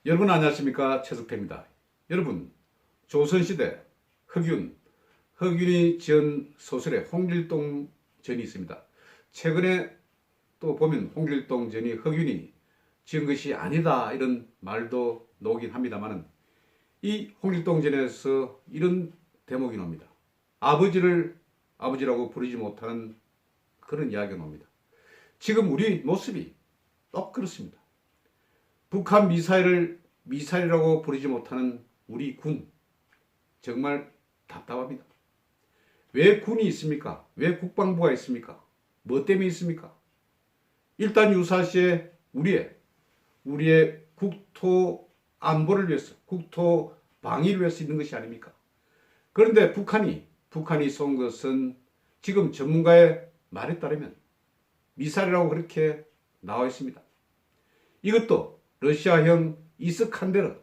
여러분 안녕하십니까, 최석태입니다. 여러분, 조선시대 허균이 지은 소설에 홍길동 전이 있습니다. 최근에 또 보면 홍길동 전이 허균이 지은 것이 아니다 이런 말도 나오긴 합니다만, 이 홍길동 전에서 이런 대목이 나옵니다. 아버지를 아버지라고 부르지 못하는 그런 이야기가 나옵니다. 지금 우리 모습이 똑 그렇습니다. 북한 미사일을 미사일이라고 부르지 못하는 우리 군, 정말 답답합니다. 왜 군이 있습니까? 왜 국방부가 있습니까? 뭐 때문에 있습니까? 일단 유사시에 우리의 국토 안보를 위해서, 국토 방위를 위해서 있는 것이 아닙니까? 그런데 북한이 쏜 것은 지금 전문가의 말에 따르면 미사일이라고 그렇게 나와 있습니다. 이것도 러시아형 이스칸데르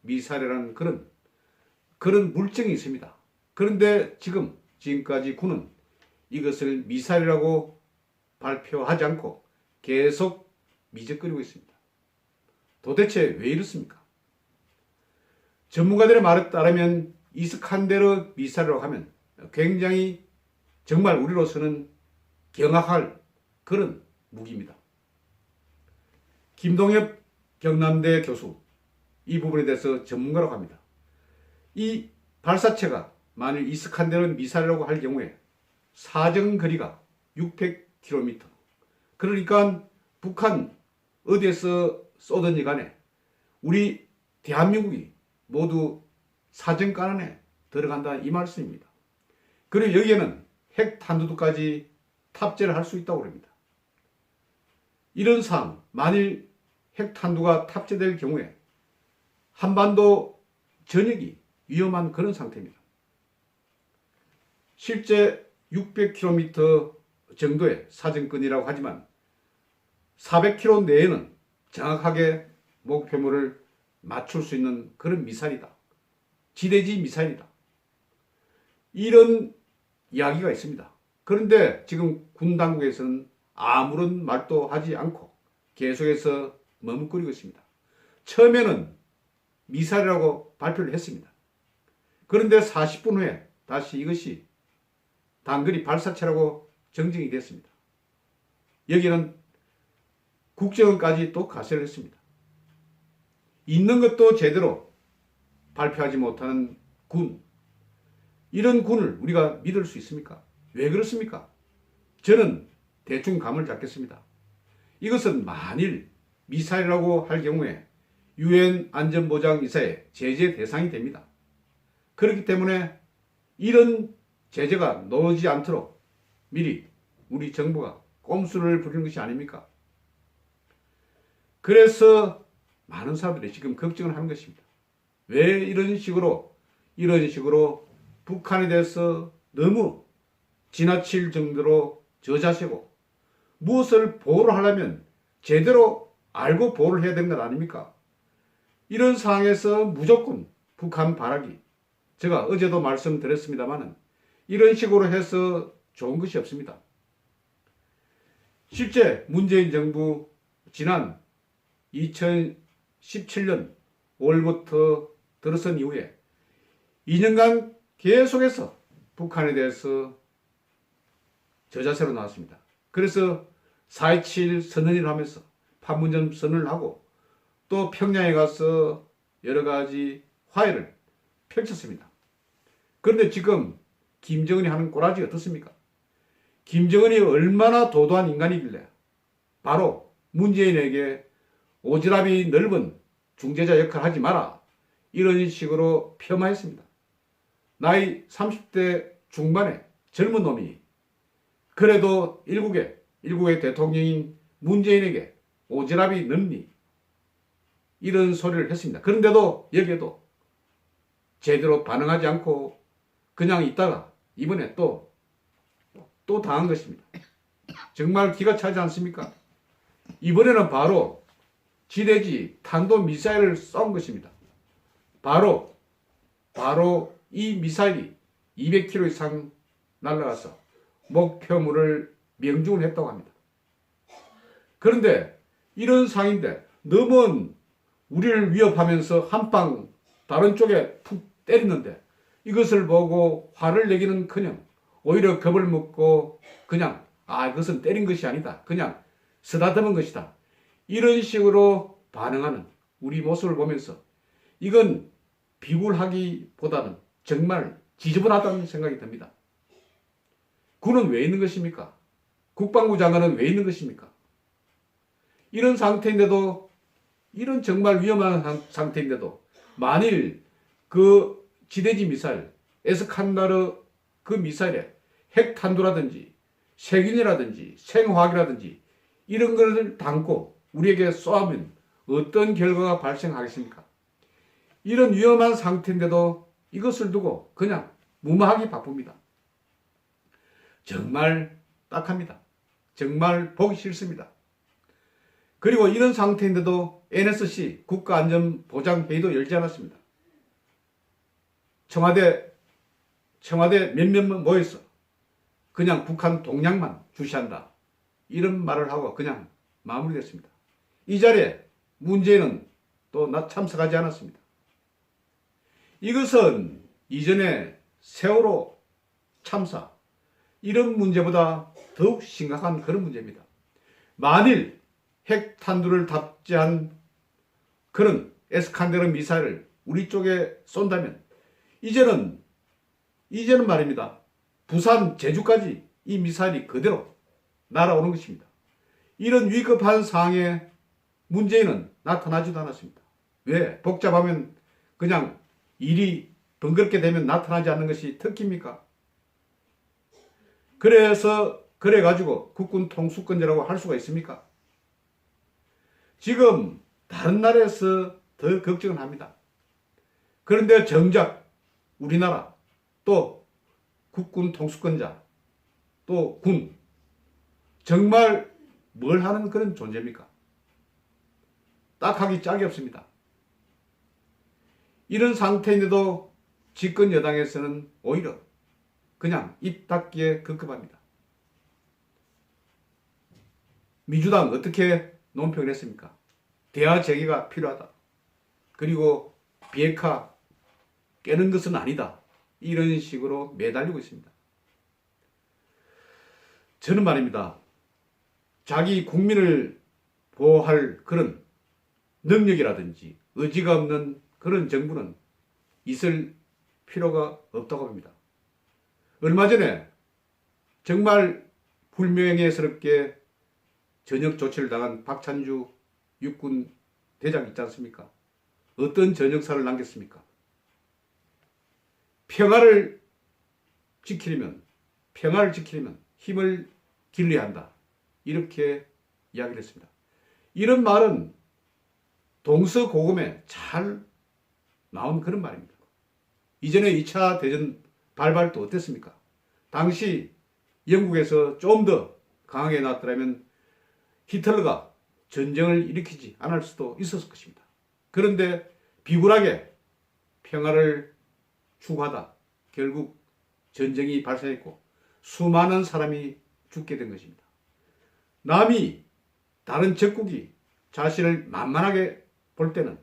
미사일이라는 그런 물증이 있습니다. 그런데 지금까지 군은 이것을 미사일이라고 발표하지 않고 계속 미적거리고 있습니다. 도대체 왜 이렇습니까? 전문가들의 말에 따르면 이스칸데르 미사일이라고 하면 굉장히 정말 우리로서는 경악할 그런 무기입니다. 김동엽 경남대 교수, 이 부분에 대해서 전문가라고 합니다. 이 발사체가 만일 이스칸데르 미사일이라고 할 경우에 사정거리가 600km, 그러니까 북한 어디에서 쏘든지 간에 우리 대한민국이 모두 사정간 안에 들어간다, 이 말씀입니다. 그리고 여기에는 핵탄두도까지 탑재를 할 수 있다고 합니다. 이런 상황, 만일 핵탄두가 탑재될 경우에 한반도 전역이 위험한 그런 상태입니다. 실제 600km 정도의 사정거리라고 하지만 400km 내에는 정확하게 목표물을 맞출 수 있는 그런 미사일이다. 지대지 미사일이다. 이런 이야기가 있습니다. 그런데 지금 군 당국에서는 아무런 말도 하지 않고 계속해서 머뭇거리고 있습니다. 처음에는 미사일이라고 발표를 했습니다. 그런데 40분 후에 다시 이것이 단거리 발사체라고 정정이 됐습니다. 여기는 국정원까지 또 가세를 했습니다. 있는 것도 제대로 발표하지 못하는 군, 이런 군을 우리가 믿을 수 있습니까? 왜 그렇습니까? 저는 대충 감을 잡겠습니다. 이것은 만일 미사일이라고 할 경우에 유엔 안전보장이사의 제재 대상이 됩니다. 그렇기 때문에 이런 제재가 나오지 않도록 미리 우리 정부가 꼼수를 부리는 것이 아닙니까? 그래서 많은 사람들이 지금 걱정을 하는 것입니다. 왜 이런 식으로 북한에 대해서 너무 지나칠 정도로 저자세고, 무엇을 보호를 하려면 제대로 알고 보호를 해야 되는 것 아닙니까? 이런 상황에서 무조건 북한 발악이, 제가 어제도 말씀드렸습니다만 이런 식으로 해서 좋은 것이 없습니다. 실제 문재인 정부 지난 2017년 5월부터 들어선 이후에 2년간 계속해서 북한에 대해서 저자세로 나왔습니다. 그래서 4.27 선언을 하면서 판문점 선언을 하고 또 평양에 가서 여러 가지 화해를 펼쳤습니다. 그런데 지금 김정은이 하는 꼬라지가 어떻습니까? 김정은이 얼마나 도도한 인간이길래 바로 문재인에게 오지랖이 넓은 중재자 역할을 하지 마라, 이런 식으로 폄하했습니다. 나이 30대 중반의 젊은 놈이 그래도 일국의 대통령인 문재인에게 오지랖이 넓니, 이런 소리를 했습니다. 그런데도 여기에도 제대로 반응하지 않고 그냥 있다가 이번에 또 당한 것입니다. 정말 기가 차지 않습니까? 이번에는 바로 지대지 탄도미사일을 쏜 것입니다. 바로 이 미사일이 200km 이상 날아가서 목표물을 명중을 했다고 합니다. 그런데 이런 상황인데 너무 우리를 위협하면서 한 방 다른 쪽에 푹 때리는데 이것을 보고 화를 내기는커녕 오히려 겁을 먹고 그냥 이것은 때린 것이 아니다. 그냥 쓰다듬은 것이다. 이런 식으로 반응하는 우리 모습을 보면서 이건 비굴하기보다는 정말 지저분하다는 생각이 듭니다. 군은 왜 있는 것입니까? 국방부 장관은 왜 있는 것입니까? 이런 상태인데도, 이런 정말 위험한 상태인데도 만일 그 지대지 미사일 에스칸다르 그 미사일에 핵탄두라든지 세균이라든지 생화학이라든지 이런 것을 담고 우리에게 쏘면 어떤 결과가 발생하겠습니까? 이런 위험한 상태인데도 이것을 두고 그냥 무마하기 바쁩니다. 정말 딱합니다. 정말 보기 싫습니다. 그리고 이런 상태인데도 NSC 국가안전보장회의도 열지 않았습니다. 청와대 몇몇만 모여서 그냥 북한 동향만 주시한다. 이런 말을 하고 그냥 마무리됐습니다. 이 자리에 문재인은 또 참석하지 않았습니다. 이것은 이전에 세월호 참사 이런 문제보다 더욱 심각한 그런 문제입니다. 만일 핵탄두를 답지한 그런 에스칸데르 미사일을 우리 쪽에 쏜다면 이제는 말입니다. 부산 제주까지 이 미사일이 그대로 날아오는 것입니다. 이런 위급한 상황에 문재인은 나타나지도 않았습니다. 왜? 복잡하면 그냥 일이 번거롭게 되면 나타나지 않는 것이 특기입니까? 그래가지고 국군 통수권자라고 할 수가 있습니까? 지금 다른 나라에서 더 걱정을 합니다. 그런데 정작 우리나라 또 국군 통수권자 또 군 정말 뭘 하는 그런 존재입니까? 딱하기 짝이 없습니다. 이런 상태인데도 집권 여당에서는 오히려 그냥 입 닫기에 급급합니다. 민주당 어떻게 논평을 했습니까? 대화 재개가 필요하다. 그리고 비핵화 깨는 것은 아니다. 이런 식으로 매달리고 있습니다. 저는 말입니다. 자기 국민을 보호할 그런 능력이라든지 의지가 없는 그런 정부는 있을 필요가 없다고 봅니다. 얼마 전에 정말 불명예스럽게 전역 조치를 당한 박찬주 육군 대장 있지 않습니까? 어떤 전역사를 남겼습니까? 평화를 지키려면 힘을 길러야 한다. 이렇게 이야기를 했습니다. 이런 말은 동서고금에 잘 나온 그런 말입니다. 이전에 2차 대전 발발도 어땠습니까? 당시 영국에서 좀 더 강하게 나왔더라면 히틀러가 전쟁을 일으키지 않을 수도 있었을 것입니다. 그런데 비굴하게 평화를 추구하다 결국 전쟁이 발생했고 수많은 사람이 죽게 된 것입니다. 남이 다른 적국이 자신을 만만하게 볼 때는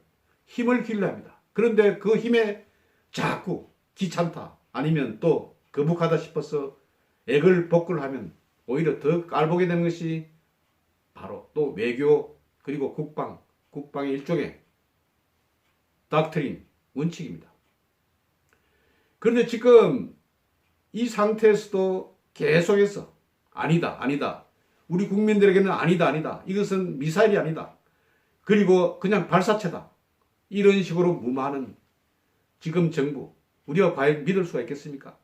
힘을 길러야 합니다. 그런데 그 힘에 자꾸 귀찮다 아니면 또 거북하다 싶어서 액을 복구를 하면 오히려 더 깔보게 되는 것이 바로 또 외교 그리고 국방의 일종의 닥트린 원칙입니다. 그런데 지금 이 상태에서도 계속해서 아니다. 우리 국민들에게는 아니다. 이것은 미사일이 아니다. 그리고 그냥 발사체다. 이런 식으로 무마하는 지금 정부, 우리가 과연 믿을 수가 있겠습니까?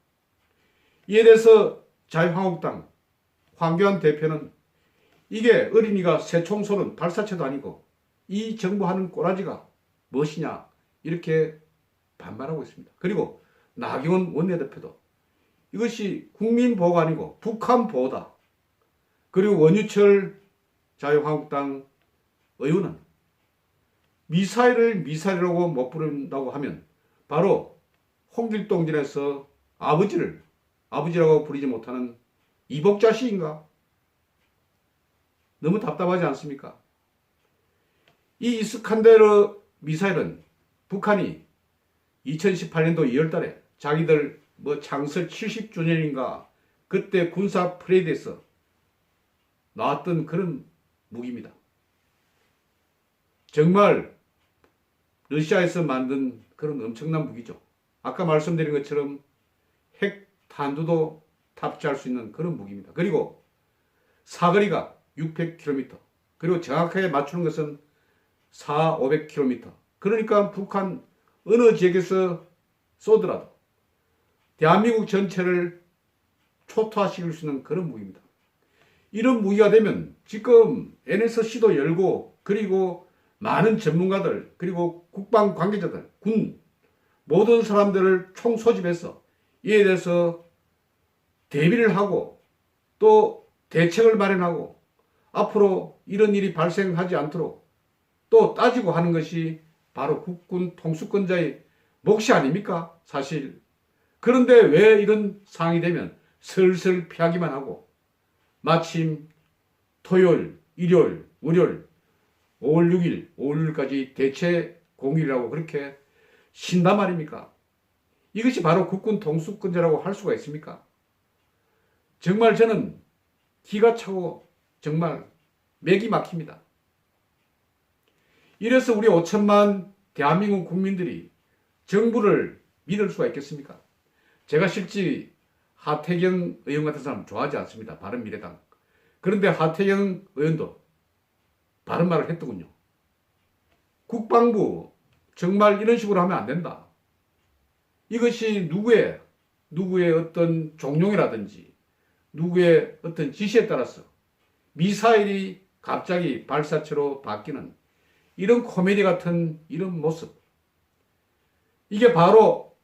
이에 대해서 자유한국당 황교안 대표는 이게 어린이가 새총 쏘는 발사체도 아니고 이 정부 하는 꼬라지가 무엇이냐 이렇게 반발하고 있습니다. 그리고 나경원 원내대표도 이것이 국민보호가 아니고 북한보호다. 그리고 원유철 자유한국당 의원은 미사일을 미사일이라고 못 부른다고 하면 바로 홍길동전에서 아버지라고 부르지 못하는 이복자식인가? 너무 답답하지 않습니까? 이 이스칸데르 미사일은 북한이 2018년도 2월달에 자기들 창설 70주년인가 그때 군사 프레이드에서 나왔던 그런 무기입니다. 정말 러시아에서 만든 그런 엄청난 무기죠. 아까 말씀드린 것처럼 핵 탄두도 탑재할 수 있는 그런 무기입니다. 그리고 사거리가 600km, 그리고 정확하게 맞추는 것은 500km. 그러니까 북한 어느 지역에서 쏘더라도 대한민국 전체를 초토화시킬 수 있는 그런 무기입니다. 이런 무기가 되면 지금 NSC도 열고, 그리고 많은 전문가들, 그리고 국방 관계자들, 군 모든 사람들을 총소집해서 이에 대해서 대비를 하고 또 대책을 마련하고 앞으로 이런 일이 발생하지 않도록 또 따지고 하는 것이 바로 국군 통수권자의 몫이 아닙니까? 사실. 그런데 왜 이런 상황이 되면 슬슬 피하기만 하고 마침 토요일, 일요일, 월요일, 5월 6일, 5월 6일까지 대체 공휴일이라고 그렇게 쉰단 말입니까? 이것이 바로 국군 통수권자라고 할 수가 있습니까? 정말 저는 기가 차고 정말 맥이 막힙니다. 이래서 우리 5천만 대한민국 국민들이 정부를 믿을 수가 있겠습니까? 제가 실제 하태경 의원 같은 사람 좋아하지 않습니다. 바른미래당. 그런데 하태경 의원도 바른 말을 했더군요. 국방부 정말 이런 식으로 하면 안 된다. 이것이 누구의 어떤 종용이라든지 누구의 어떤 지시에 따라서 미사일이 갑자기 발사체로 바뀌는 이런 코미디 같은 이런 모습. 이게 바로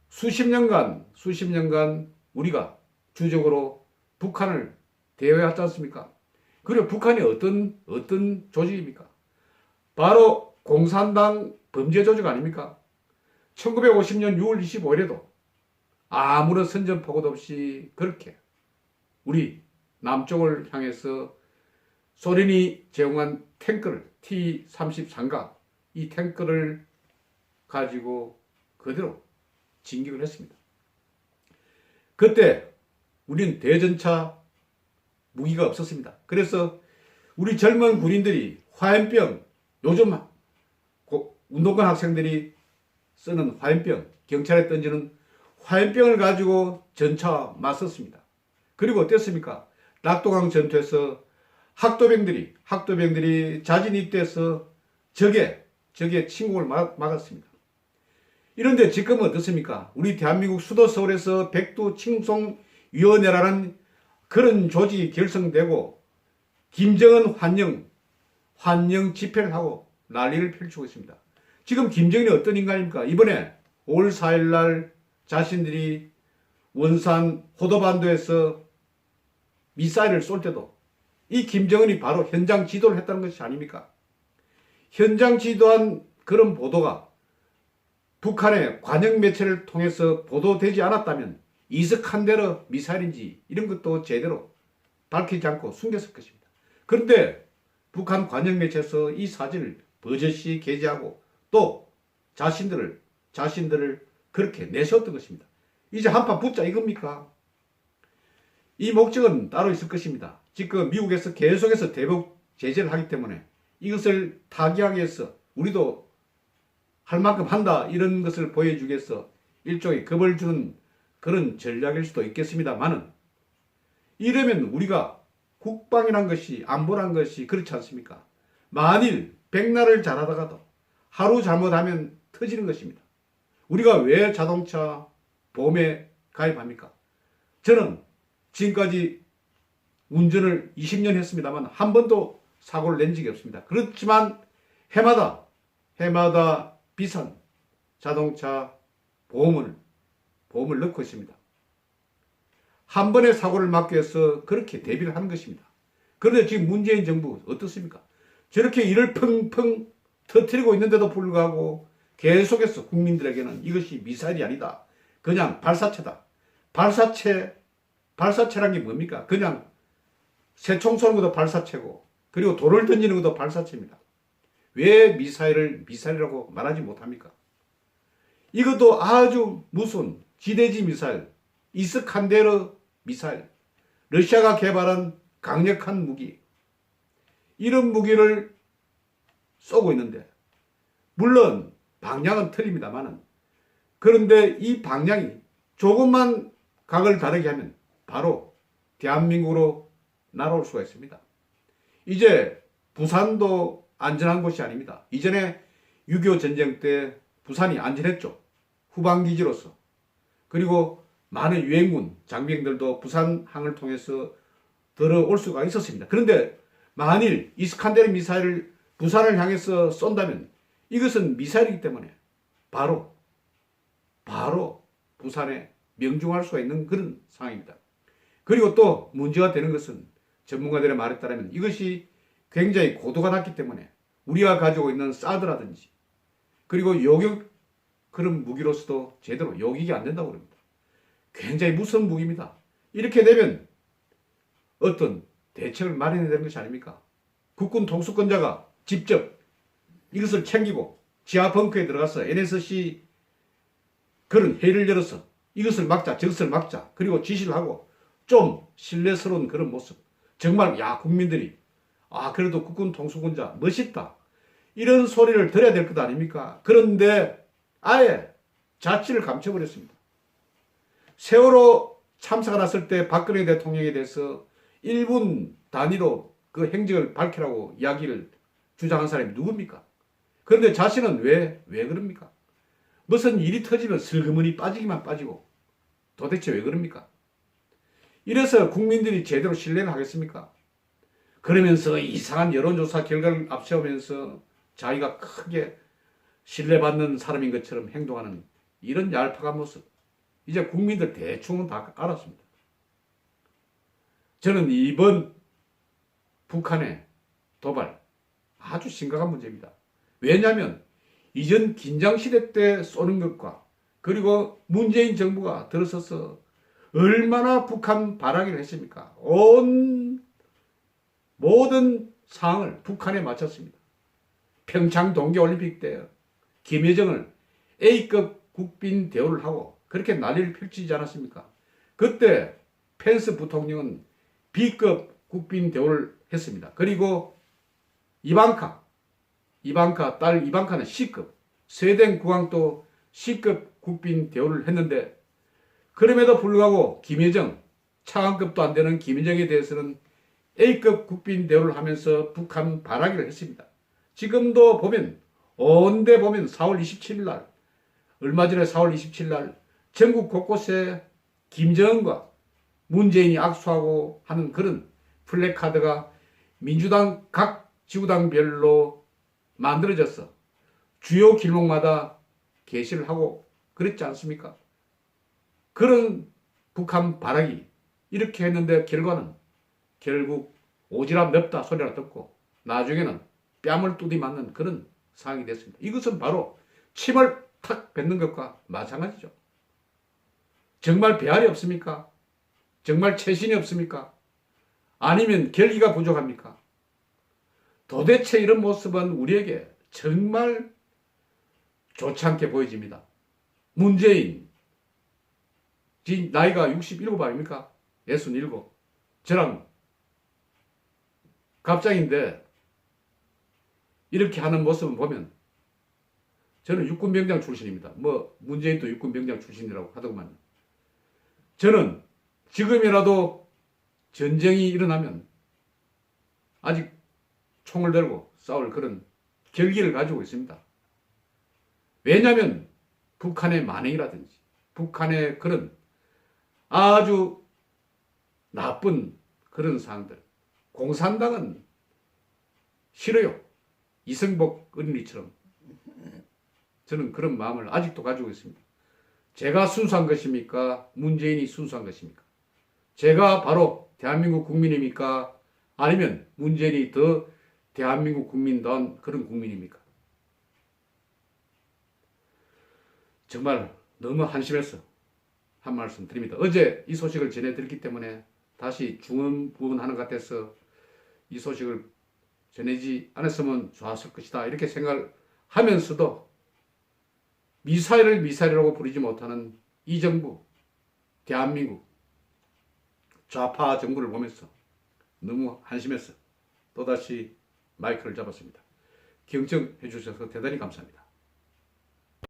수십 년간 우리가 주적으로 북한을 대여해왔지 않습니까? 그리고 북한이 어떤 조직입니까? 바로 공산당 범죄 조직 아닙니까? 1950년 6월 25일에도 아무런 선전포고도 없이 그렇게 우리 남쪽을 향해서 소련이 제공한 탱크를 T-33가 이 탱크를 가지고 그대로 진격을 했습니다. 그때 우리는 대전차 무기가 없었습니다. 그래서 우리 젊은 군인들이 화염병, 요즘 운동권 학생들이 쓰는 화염병, 경찰에 던지는 화염병을 가지고 전차 맞섰습니다. 그리고 어땠습니까? 낙동강 전투에서 학도병들이 자진 입대해서 적의 침공을 막았습니다. 이런데 지금은 어떻습니까? 우리 대한민국 수도 서울에서 백두칭송위원회라는 그런 조직이 결성되고 김정은 환영 집회를 하고 난리를 펼치고 있습니다. 지금 김정은이 어떤 인간입니까? 이번에 5월 4일 날 자신들이 원산 호도반도에서 미사일을 쏠 때도 이 김정은이 바로 현장 지도를 했다는 것이 아닙니까? 현장 지도한 그런 보도가 북한의 관영 매체를 통해서 보도되지 않았다면 이스칸데르 미사일인지 이런 것도 제대로 밝히지 않고 숨겼을 것입니다. 그런데 북한 관영 매체에서 이 사진을 버젓이 게재하고 또 자신들을 그렇게 내세웠던 것입니다. 이제 한판 붙자 이겁니까? 이 목적은 따로 있을 것입니다. 지금 미국에서 계속해서 대북 제재를 하기 때문에 이것을 타개하기 위해서 우리도 할 만큼 한다 이런 것을 보여주기 위해서 일종의 겁을 주는 그런 전략일 수도 있겠습니다만은 이러면 우리가 국방이란 것이 안보란 것이 그렇지 않습니까? 만일 백날을 잘하다가도 하루 잘못하면 터지는 것입니다. 우리가 왜 자동차 보험에 가입합니까? 저는 지금까지 운전을 20년 했습니다만 한 번도 사고를 낸 적이 없습니다. 그렇지만 해마다 비싼 자동차 보험을 넣고 있습니다. 한 번의 사고를 막기 위해서 그렇게 대비를 하는 것입니다. 그런데 지금 문재인 정부 어떻습니까? 저렇게 일을 펑펑 터뜨리고 있는데도 불구하고 계속해서 국민들에게는 이것이 미사일이 아니다. 그냥 발사체다. 발사체란 게 뭡니까? 그냥 새총 쏘는 것도 발사체고 그리고 돌을 던지는 것도 발사체입니다. 왜 미사일을 미사일이라고 말하지 못합니까? 이것도 아주 무슨 지대지 미사일, 이스칸데르 미사일, 러시아가 개발한 강력한 무기, 이런 무기를 쏘고 있는데, 물론 방향은 틀립니다만은, 그런데 이 방향이 조금만 각을 다르게 하면 바로 대한민국으로 날아올 수가 있습니다. 이제 부산도 안전한 곳이 아닙니다. 이전에 6.25 전쟁 때 부산이 안전했죠. 후방기지로서. 그리고 많은 유해군 장병들도 부산항을 통해서 들어올 수가 있었습니다. 그런데 만일 이스칸데르 미사일을 부산을 향해서 쏜다면 이것은 미사일이기 때문에 바로 부산에 명중할 수가 있는 그런 상황입니다. 그리고 또 문제가 되는 것은 전문가들의 말에 따르면 이것이 굉장히 고도가 낮기 때문에 우리가 가지고 있는 사드라든지 그리고 요격 그런 무기로서도 제대로 요격이 안 된다고 합니다. 굉장히 무서운 무기입니다. 이렇게 되면 어떤 대책을 마련해야 되는 것이 아닙니까? 국군 통수권자가 직접 이것을 챙기고 지하 벙커에 들어가서 NSC 그런 회의를 열어서 이것을 막자, 저것을 막자, 그리고 지시를 하고 좀 신뢰스러운 그런 모습. 정말 국민들이 그래도 국군 통수권자 멋있다. 이런 소리를 들어야 될 것 아닙니까? 그런데 아예 자취를 감춰버렸습니다. 세월호 참사가 났을 때 박근혜 대통령에 대해서 1분 단위로 그 행적을 밝히라고 이야기를 주장한 사람이 누굽니까? 그런데 자신은 왜 그럽니까? 무슨 일이 터지면 슬그머니 빠지기만 빠지고 도대체 왜 그럽니까? 이래서 국민들이 제대로 신뢰를 하겠습니까? 그러면서 이상한 여론조사 결과를 앞세우면서 자기가 크게 신뢰받는 사람인 것처럼 행동하는 이런 얄팍한 모습. 이제 국민들 대충은 다 알았습니다. 저는 이번 북한의 도발 아주 심각한 문제입니다. 왜냐하면 이전 긴장시대 때 쏘는 것과 그리고 문재인 정부가 들어서서 얼마나 북한 발악을 했습니까? 온 모든 상황을 북한에 맞췄습니다. 평창 동계올림픽 때 김여정을 A급 국빈 대우를 하고 그렇게 난리를 펼치지 않았습니까? 그때 펜스 부통령은 B급 국빈 대우를 했습니다. 그리고 이방카 딸 이방카는 C급, 스웨덴 국왕도 C급 국빈 대우를 했는데 그럼에도 불구하고 김여정, 차관급도 안 되는 김여정에 대해서는 A급 국빈 대우를 하면서 북한 발악을 했습니다. 지금도 보면 온데 보면 4월 27일 날 얼마 전에 4월 27일 날 전국 곳곳에 김정은과 문재인이 악수하고 하는 그런 플래카드가 민주당 각 지구당별로 만들어져서 주요 길목마다 게시를 하고 그랬지 않습니까? 그런 북한 발악이 이렇게 했는데 결과는 결국 오지랖 넓다 소리를 듣고 나중에는 뺨을 뚜디 맞는 그런 상황이 됐습니다. 이것은 바로 침을 탁 뱉는 것과 마찬가지죠. 정말 배알이 없습니까? 정말 체신이 없습니까? 아니면 결기가 부족합니까? 도대체 이런 모습은 우리에게 정말 좋지 않게 보여집니다. 문재인, 나이가 67 아닙니까? 67. 저랑 갑장인데 이렇게 하는 모습을 보면 저는 육군병장 출신입니다. 문재인도 육군병장 출신이라고 하더구만. 저는 지금이라도 전쟁이 일어나면 아직 총을 들고 싸울 그런 결기를 가지고 있습니다. 왜냐하면 북한의 만행이라든지 북한의 그런 아주 나쁜 그런 사항들. 공산당은 싫어요. 이승복 어린이처럼. 저는 그런 마음을 아직도 가지고 있습니다. 제가 순수한 것입니까? 문재인이 순수한 것입니까? 제가 바로 대한민국 국민입니까? 아니면 문재인이 더 대한민국 국민다운 그런 국민입니까? 정말 너무 한심해서 한 말씀 드립니다. 어제 이 소식을 전해드렸기 때문에 다시 중언부언하는 것 같아서 이 소식을 전해지 않았으면 좋았을 것이다. 이렇게 생각을 하면서도 미사일을 미사일이라고 부르지 못하는 이 정부, 대한민국 좌파 정부를 보면서 너무 한심해서 또다시 마이크를 잡았습니다. 경청해 주셔서 대단히 감사합니다.